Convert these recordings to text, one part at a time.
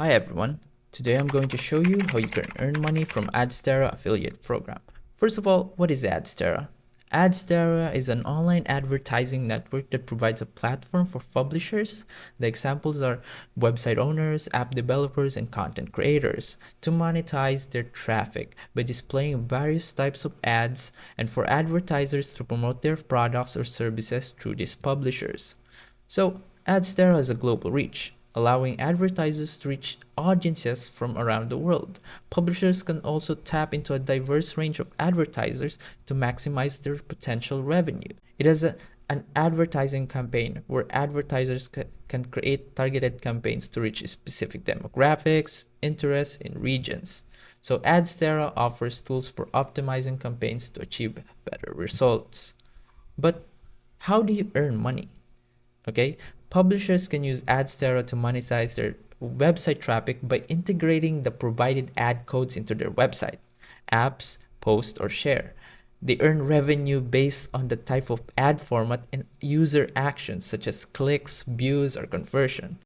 Hi everyone, today I'm going to show you how you can earn money from Adsterra affiliate program. First of all, what is Adsterra? Adsterra is an online advertising network that provides a platform for publishers. The examples are website owners, app developers, and content creators to monetize their traffic by displaying various types of ads and for advertisers to promote their products or services through these publishers. So Adsterra has a global reach, allowing advertisers to reach audiences from around the world. Publishers can also tap into a diverse range of advertisers to maximize their potential revenue. It has an advertising campaign where advertisers can create targeted campaigns to reach specific demographics, interests, and regions. So Adsterra offers tools for optimizing campaigns to achieve better results. But how do you earn money? Okay, publishers can use Adsterra to monetize their website traffic by integrating the provided ad codes into their website, apps, post, or share. They earn revenue based on the type of ad format and user actions such as clicks, views, or conversion.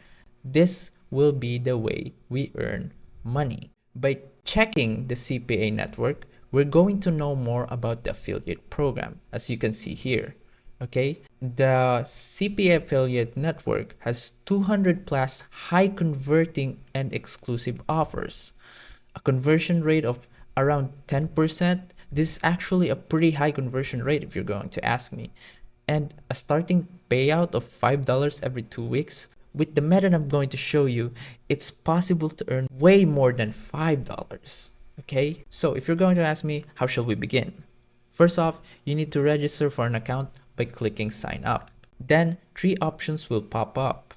This will be the way we earn money. By checking the CPA network, we're going to know more about the affiliate program, as you can see here. Okay, the CPA affiliate network has 200 plus high converting and exclusive offers. A conversion rate of around 10%. This is actually a pretty high conversion rate if you're going to ask me. And a starting payout of $5 every 2 weeks. With the method I'm going to show you, it's possible to earn way more than $5. Okay, so if you're going to ask me, how shall we begin? First off, you need to register for an account by clicking sign up. Then 3 options will pop up.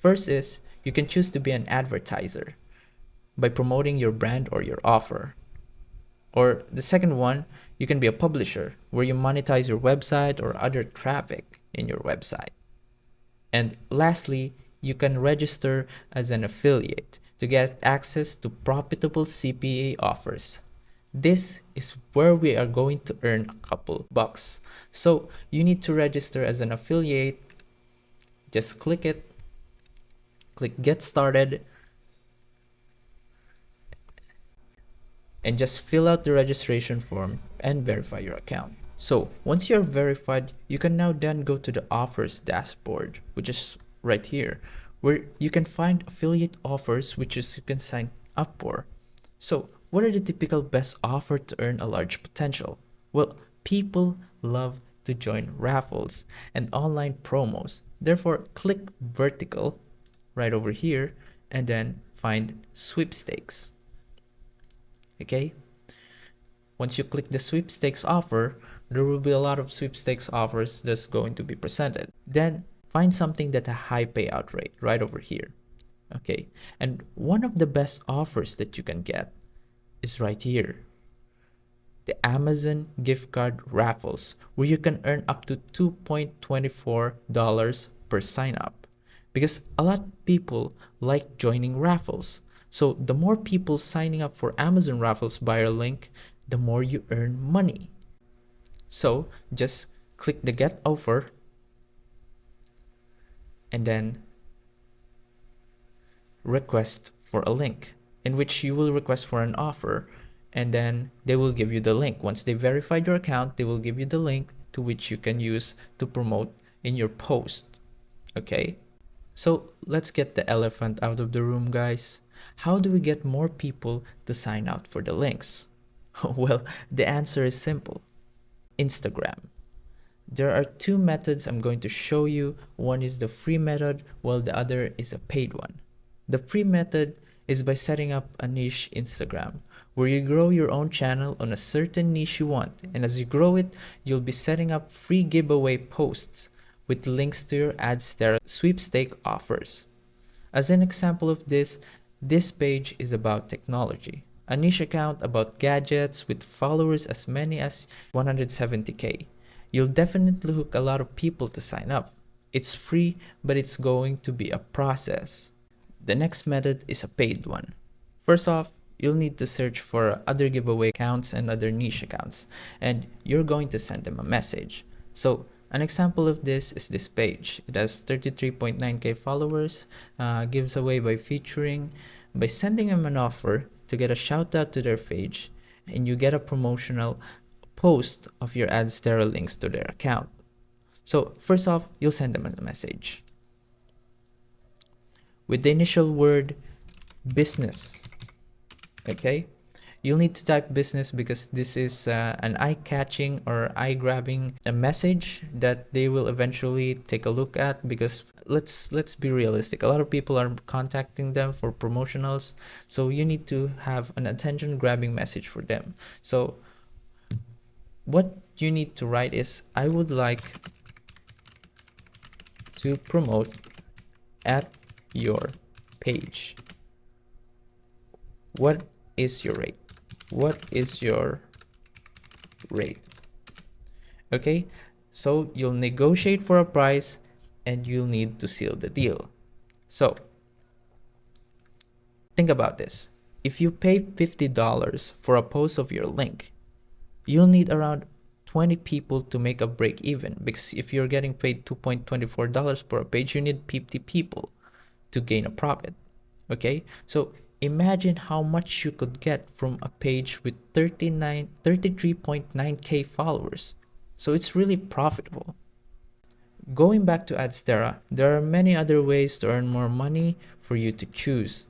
First is you can choose to be an advertiser by promoting your brand or your offer. Or the second one, you can be a publisher where you monetize your website or other traffic in your website. And lastly, you can register as an affiliate to get access to profitable CPA offers. This is where we are going to earn a couple bucks. So you need to register as an affiliate. Just click it, click get started, and just fill out the registration form and verify your account. So once you're verified, you can now then go to the offers dashboard, which is right here, where you can find affiliate offers which you can sign up for. So what are the typical best offer to earn a large potential? Well, people love to join raffles and online promos. Therefore, click vertical right over here and then find sweepstakes. Okay. Once you click the sweepstakes offer, there will be a lot of sweepstakes offers that's going to be presented. Then find something that a high payout rate right over here. Okay. And one of the best offers that you can get is right here. The Amazon gift card raffles, where you can earn up to $2.24 per sign up, because a lot of people like joining raffles. So the more people signing up for Amazon raffles by our link, the more you earn money. So just click the get offer and then request for a link, in which you will request for an offer, and then they will give you the link. Once they verified your account, they will give you the link to which you can use to promote in your post. Okay, so let's get the elephant out of the room, guys. How do we get more people to sign up for the links? Well, the answer is simple. Instagram. There are 2 methods I'm going to show you. One is the free method, while the other is a paid one. The free method is by setting up a niche Instagram, where you grow your own channel on a certain niche you want. And as you grow it, you'll be setting up free giveaway posts with links to your Adsterra sweepstake offers. As an example of this page is about technology. A niche account about gadgets with followers as many as 170k. You'll definitely hook a lot of people to sign up. It's free, but it's going to be a process. The next method is a paid one. First off, you'll need to search for other giveaway accounts and other niche accounts, and you're going to send them a message. So An example of this is this page. It has 33.9k followers, gives away by featuring, by sending them an offer to get a shout out to their page, and you get a promotional post of your Adsterra links to their account. So first off, you'll send them a message with the initial word business. Okay, you'll need to type business because this is an eye-catching or eye-grabbing message that they will eventually take a look at, because let's be realistic, a lot of people are contacting them for promotionals, so you need to have an attention-grabbing message for them. So what you need to write is, I would like to promote at your page. What is your rate? What is your rate? Okay, so you'll negotiate for a price and you'll need to seal the deal. So think about this. If you pay $50 for a post of your link, you'll need around 20 people to make a break even, because if you're getting paid $2.24 per page, you need 50 people to gain a profit. Okay, so imagine how much you could get from a page with 33.9k followers. So it's really profitable. Going back to Adsterra, there are many other ways to earn more money for you to choose.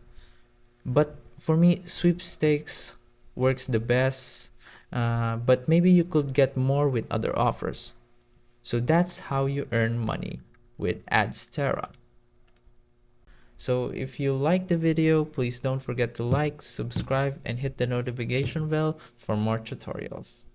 But for me, sweepstakes works the best, but maybe you could get more with other offers. So that's how you earn money with Adsterra. So if you like the video, please don't forget to like, subscribe, and hit the notification bell for more tutorials.